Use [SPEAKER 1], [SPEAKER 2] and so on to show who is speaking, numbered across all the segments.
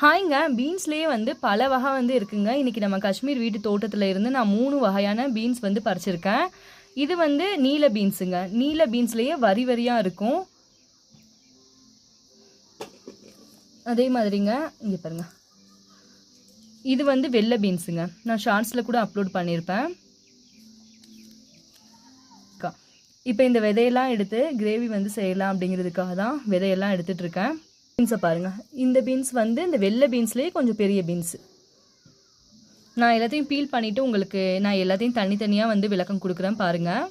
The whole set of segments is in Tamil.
[SPEAKER 1] ஹாய்ங்க. பீன்ஸ்லேயே வந்து பல வகை வந்து இருக்குங்க. இன்றைக்கி நம்ம காஷ்மீர் வீட்டு தோட்டத்தில் இருந்து நான் 3 வகையான பீன்ஸ் வந்து பறிச்சிருக்கேன். இது வந்து நீல பீன்ஸுங்க. நீல பீன்ஸ்லேயே வரி வரியாக இருக்கும். அதே மாதிரிங்க இங்கே பாருங்க, இது வந்து வெள்ளை பீன்ஸுங்க. நான் ஷார்ட்ஸில் கூட அப்லோட் பண்ணியிருப்பேன். இப்போ இந்த விதையெல்லாம் எடுத்து கிரேவி வந்து செய்யலாம் அப்படிங்கிறதுக்காக தான் விதையெல்லாம் எடுத்துகிட்ருக்கேன். பீன்ஸை பாருங்கள், இந்த பீன்ஸ் வந்து இந்த வெள்ளை பீன்ஸ்லேயே கொஞ்சம் பெரிய பீன்ஸு. நான் எல்லாத்தையும் பீல் பண்ணிவிட்டு உங்களுக்கு நான் எல்லாத்தையும் தனித்தனியாக வந்து விளக்கம் கொடுக்குறேன் பாருங்கள்.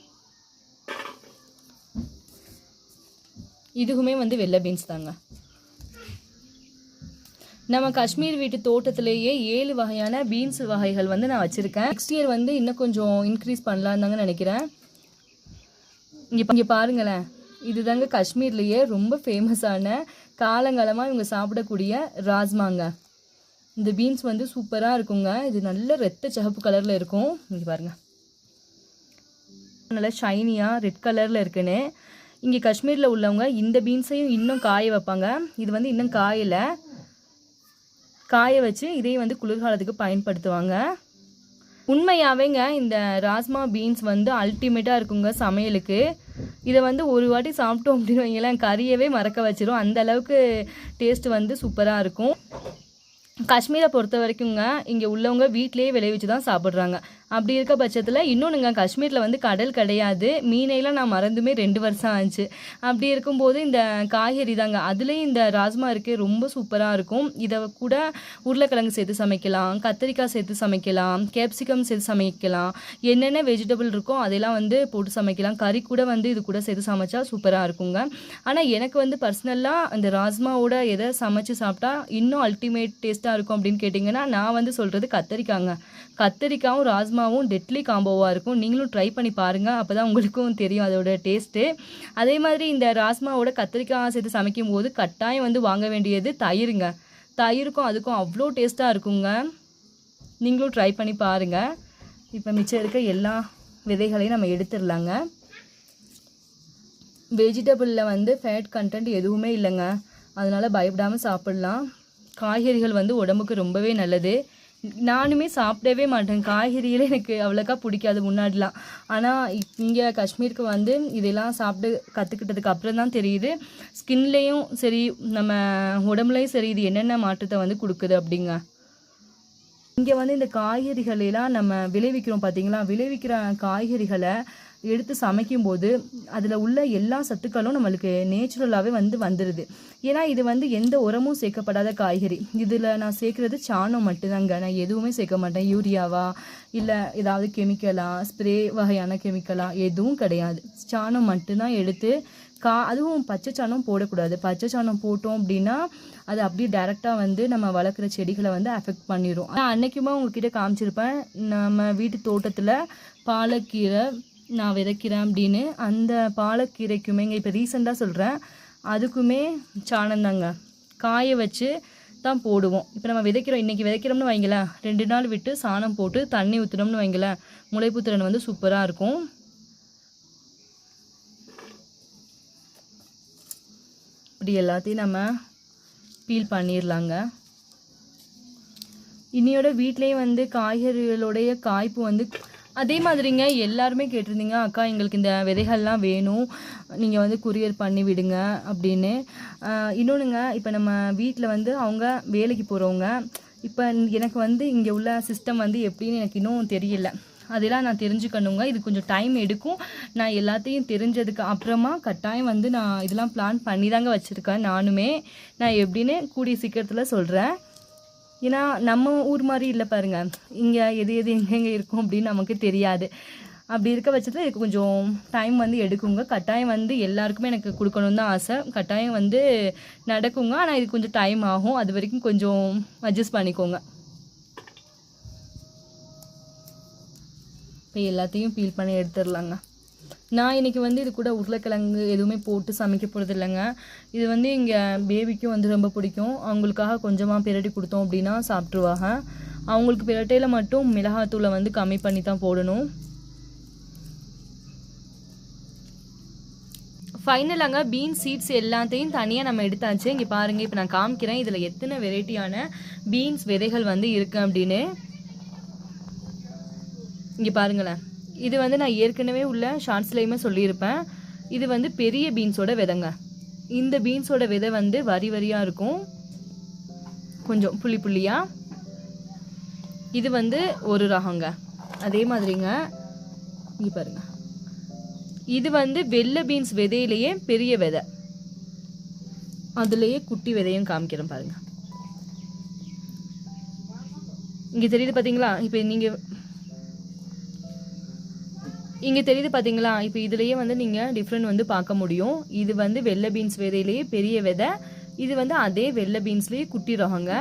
[SPEAKER 1] இதுவுமே வந்து வெள்ளை பீன்ஸ் தாங்க. நம்ம காஷ்மீர் வீட்டு தோட்டத்திலேயே 7 வகையான பீன்ஸ் வகைகள் வந்து நான் வச்சுருக்கேன். நெக்ஸ்ட் இயர் வந்து இன்னும் கொஞ்சம் இன்க்ரீஸ் பண்ணலான்னு தாங்க நினைக்கிறேன். இங்கே பாருங்களேன், இதுதாங்க காஷ்மீர்லேயே ரொம்ப ஃபேமஸான காலங்காலமாக இவங்க சாப்பிடக்கூடிய ராஜ்மாங்க. இந்த பீன்ஸ் வந்து சூப்பராக இருக்குங்க. இது நல்ல ரத்த சிவப்பு கலரில் இருக்கும். இங்கே பாருங்கள், நல்லா ஷைனியாக ரெட் கலரில் இருக்குன்னு. இங்கே காஷ்மீரில் உள்ளவங்க இந்த பீன்ஸையும் இன்னும் காய வைப்பாங்க. இது வந்து இன்னும் காயலை. காய வச்சு இதையும் வந்து குளிர்காலத்துக்கு பயன்படுத்துவாங்க. உண்மையாகவேங்க இந்த ராஜ்மா பீன்ஸ் வந்து அல்டிமேட்டாக இருக்குங்க சமையலுக்கு. இதை வந்து ஒரு வாட்டி சாப்பிட்டோம் அப்படின்னு வைங்களேன், கறியவே மறக்க வச்சிரும். அந்த அளவுக்கு டேஸ்ட் வந்து சூப்பராக இருக்கும். காஷ்மீரை பொறுத்த வரைக்குங்க இங்கே உள்ளவங்க வீட்டிலேயே விளைவிச்சு தான் சாப்பிட்றாங்க. அப்படி இருக்க பட்சத்தில் இன்னொன்றுங்க, காஷ்மீரில் வந்து கடல் கிடையாது. மீனையெல்லாம் நான் மறந்துமே 2 வருஷம் ஆச்சு. அப்படி இருக்கும்போது இந்த காய்கறி தாங்க, அதுலேயும் இந்த ராஜ்மா இருக்குது, ரொம்ப சூப்பராக இருக்கும். இதை கூட உருளைக்கிழங்கு சேர்த்து சமைக்கலாம், கத்திரிக்காய் சேர்த்து சமைக்கலாம், கேப்சிகம் சேர்த்து சமைக்கலாம். என்னென்ன வெஜிடபிள் இருக்கோ அதெல்லாம் வந்து போட்டு சமைக்கலாம். கறி கூட வந்து இது கூட சேர்த்து சமைச்சா சூப்பராக இருக்குங்க. ஆனால் எனக்கு வந்து பர்சனலாக இந்த ராஜ்மாவோட எதை சமைச்சு சாப்பிட்டா இன்னும் அல்டிமேட் டேஸ்ட்டாக இருக்கும் அப்படின்னு கேட்டிங்கன்னா, நான் வந்து சொல்கிறது கத்திரிக்காங்க. கத்திரிக்காயும் ராஜ்மாவும் டெட்லி காம்போவாக இருக்கும். நீங்களும் ட்ரை பண்ணி பாருங்கள், அப்போ தான் உங்களுக்கும் தெரியும் அதோட டேஸ்ட்டு. அதே மாதிரி இந்த ராஜ்மாவோட கத்திரிக்காய் சேர்த்து சமைக்கும் போது கட்டாயம் வந்து வாங்க வேண்டியது தயிருங்க. தயிருக்கும் அதுக்கும் அவ்வளோ டேஸ்ட்டாக இருக்குங்க. நீங்களும் ட்ரை பண்ணி பாருங்கள். இப்போ மிச்சம் இருக்க எல்லா விதைகளையும் நம்ம எடுத்துடலாங்க. வெஜிடபிளில் வந்து ஃபேட் கண்டென்ட் எதுவுமே இல்லைங்க, அதனால் பயப்படாமல் சாப்பிட்லாம். காய்கறிகள் வந்து உடம்புக்கு ரொம்பவே நல்லது. நானுமே சாப்பிடவே மாட்டேன் காய்கறியில், எனக்கு அவ்வளோக்கா பிடிக்காது முன்னாடிலாம். ஆனால் இங்கே காஷ்மீருக்கு வந்து இதெல்லாம் சாப்பிட்டு கற்றுக்கிட்டதுக்கு அப்புறம் தான் தெரியுது, ஸ்கின்லேயும் சரி நம்ம உடம்புலையும் சரி இது என்னென்ன மாற்றத்தை வந்து கொடுக்குது அப்படிங்க. இங்கே வந்து இந்த காய்கறிகளெல்லாம் நம்ம விளைவிக்கிறோம் பார்த்தீங்களா, விளைவிக்கிற காய்கறிகளை எடுத்து சமைக்கும்போது அதில் உள்ள எல்லா சத்துக்களும் நம்மளுக்கு நேச்சுரலாகவே வந்துடுது. ஏன்னா இது வந்து எந்த உரமும் சேர்க்கப்படாத காய்கறி. இதில் நான் சேர்க்குறது சாணம் மட்டும்தாங்க, நான் எதுவுமே சேர்க்க மாட்டேன். யூரியாவா இல்லை ஏதாவது கெமிக்கலா, ஸ்ப்ரே வகையான கெமிக்கலா எதுவும் கிடையாது. சாணம் மட்டும்தான் எடுத்து அதுவும் பச்சை சாணம் போடக்கூடாது. பச்சை சாணம் போட்டோம் அப்படின்னா அது அப்படியே டைரெக்டாக வந்து நம்ம வளர்க்குற செடிகளை வந்து அஃபெக்ட் பண்ணிடும். ஆனால் அன்றைக்குமா உங்ககிட்ட காமிச்சிருப்பேன், நம்ம வீட்டு தோட்டத்தில் பாலக்கீரை நான் விதைக்கிறேன் அப்படின்னு. அந்த பாலக்கீரைக்குமேங்க இப்போ ரீசெண்டாக சொல்கிறேன், அதுக்குமே சாணந்தாங்க காய வச்சு தான் போடுவோம். இப்போ நம்ம விதைக்கிறோம், இன்றைக்கி விதைக்கிறோம்னு வைங்களேன், 2 நாள் விட்டு சாணம் போட்டு தண்ணி ஊற்றுனோம்னு வைங்களேன், முளைப்பு திறன் வந்து சூப்பராக இருக்கும். இப்படி எல்லாத்தையும் நம்ம பீல் பண்ணிடலாங்க. இன்னையோட வீட்லேயே வந்து காய்கறிகளுடைய காய்ப்பு வந்து அதே மாதிரிங்க எல்லாருமே கேட்டிருந்தீங்க, அக்கா எங்களுக்கு இந்த விதைகள்லாம் வேணும், நீங்கள் வந்து குரியர் பண்ணி விடுங்க அப்படின்னு. இன்னொன்றுங்க, இப்போ நம்ம வீட்டில் வந்து அவங்க வேலைக்கு போகிறவங்க, இப்போ எனக்கு வந்து இங்கே உள்ள சிஸ்டம் வந்து எப்படின்னு எனக்கு இன்னும் தெரியல. அதெல்லாம் நான் தெரிஞ்சுக்கணுங்க. இது கொஞ்சம் டைம் எடுக்கும். நான் எல்லாத்தையும் தெரிஞ்சதுக்கு அப்புறமா கட்டாயம் வந்து நான் இதெல்லாம் பிளான் பண்ணி தாங்க வச்சுருக்கேன். நான் எப்படின்னு கூடிய சீக்கிரத்தில் சொல்கிறேன். ஏன்னா நம்ம ஊர் மாதிரி இல்லை பாருங்கள், இங்கே எது எங்கெங்கே இருக்கும் அப்படின்னு நமக்கு தெரியாது. அப்படி இருக்க பட்சத்தில் இதுக்கு கொஞ்சம் டைம் வந்து எடுக்குங்க. கட்டாயம் வந்து எல்லாருக்குமே எனக்கு கொடுக்கணுன்னு தான் ஆசை. கட்டாயம் வந்து நடக்குங்க. ஆனால் இது கொஞ்சம் டைம் ஆகும். அது வரைக்கும் கொஞ்சம் அட்ஜஸ்ட் பண்ணிக்கோங்க. இப்போ எல்லாத்தையும் பீல் பண்ணி எடுத்துடலாங்க. நான் இன்றைக்கி வந்து இது கூட உருளைக்கிழங்கு எதுவுமே போட்டு சமைக்க போகிறது இல்லைங்க. இது வந்து இங்கே பேபிக்கும் வந்து ரொம்ப பிடிக்கும். அவங்களுக்காக கொஞ்சமாக பிரட்டி கொடுத்தோம் அப்படின்னா சாப்பிட்ருவாங்க. அவங்களுக்கு பிரட்டையில் மட்டும் மிளகாத்தூளை வந்து கம்மி பண்ணி தான் போடணும். ஃபைனலாங்க பீன்ஸ் சீட்ஸ் எல்லாத்தையும் தனியாக நம்ம எடுத்தாச்சு. இங்கே பாருங்கள், இப்போ நான் காமிக்கிறேன் இதில் எத்தனை வெரைட்டியான பீன்ஸ் விதைகள் வந்து இருக்குது அப்படின்னு. இங்கே பாருங்களேன், இது வந்து நான் ஏற்கனவே உள்ள ஷார்ட்ஸ்லேயுமே சொல்லியிருப்பேன். இது வந்து பெரிய பீன்ஸோட விதைங்க. இந்த பீன்ஸோட விதை வந்து வரி வரியாக இருக்கும், கொஞ்சம் புள்ளி புள்ளியாக. இது வந்து ஒரு ரகங்க. அதே மாதிரிங்க இங்கே பாருங்க, இது வந்து வெள்ளை பீன்ஸ் விதையிலேயே பெரிய விதை, அதுலேயே குட்டி விதையும் காமிக்கிறேன் பாருங்க. இங்கே தெரியுது பார்த்தீங்களா? இப்போ நீங்கள் இங்கே தெரியுது பார்த்தீங்களா? இப்போ இதுலேயே வந்து நீங்கள் டிஃப்ரெண்ட் வந்து பார்க்க முடியும். இது வந்து வெள்ளை பீன்ஸ் விதையிலேயே பெரிய விதை, இது வந்து அதே வெள்ளை பீன்ஸ்லேயே குட்டி ரகங்க.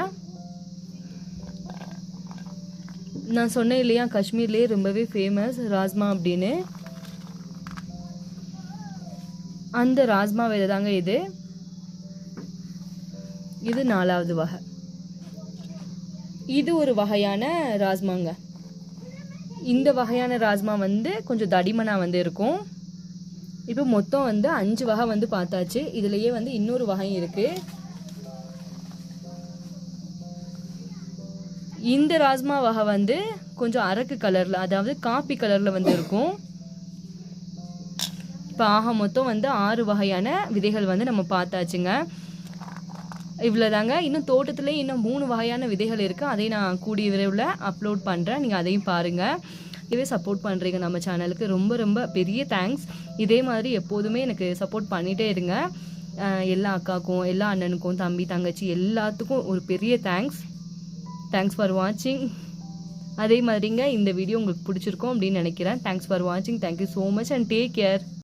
[SPEAKER 1] நான் சொன்னேன் இல்லையா, காஷ்மீர்லேயே ரொம்பவே ஃபேமஸ் ராஜ்மா அப்படின்னு. அந்த ராஜ்மா விதை தாங்க இது. இது 4வது வகை. இது ஒரு வகையான ராஜ்மாங்க. இந்த வகையான ராஜ்மா வந்து கொஞ்சம் தடிமனாக வந்து இருக்கும். இப்போ மொத்தம் வந்து 5 வகை வந்து பார்த்தாச்சு. இதுலேயே வந்து இன்னொரு வகை இருக்குது. இந்த ராஜ்மா வகை வந்து கொஞ்சம் அரக்கு கலரில், அதாவது காப்பி கலரில் வந்து இருக்கும். இப்போ ஆக மொத்தம் வந்து 6 வகையான விதைகள் வந்து நம்ம பார்த்தாச்சுங்க. இவ்வளோதாங்க. இன்னும் தோட்டத்துலேயே இன்னும் 3 வகையான விதைகள் இருக்குது. அதை நான் கூடிய விரைவில் அப்லோட் பண்ணுறேன், நீங்கள் அதையும் பாருங்கள். இதுவே சப்போர்ட் பண்ணுறீங்க நம்ம சேனலுக்கு, ரொம்ப ரொம்ப பெரிய தேங்க்ஸ். இதே மாதிரி எப்போதுமே எனக்கு சப்போர்ட் பண்ணிகிட்டே இருங்க. எல்லா அக்காவுக்கும், எல்லா அண்ணனுக்கும், தம்பி தங்கச்சி எல்லாத்துக்கும் ஒரு பெரிய தேங்க்ஸ் ஃபார் வாட்சிங். அதே மாதிரிங்க இந்த வீடியோ உங்களுக்கு பிடிச்சிருக்கும் அப்படின்னு நினைக்கிறேன். தேங்க்ஸ் ஃபார் வாட்சிங். Thank you so much and take care.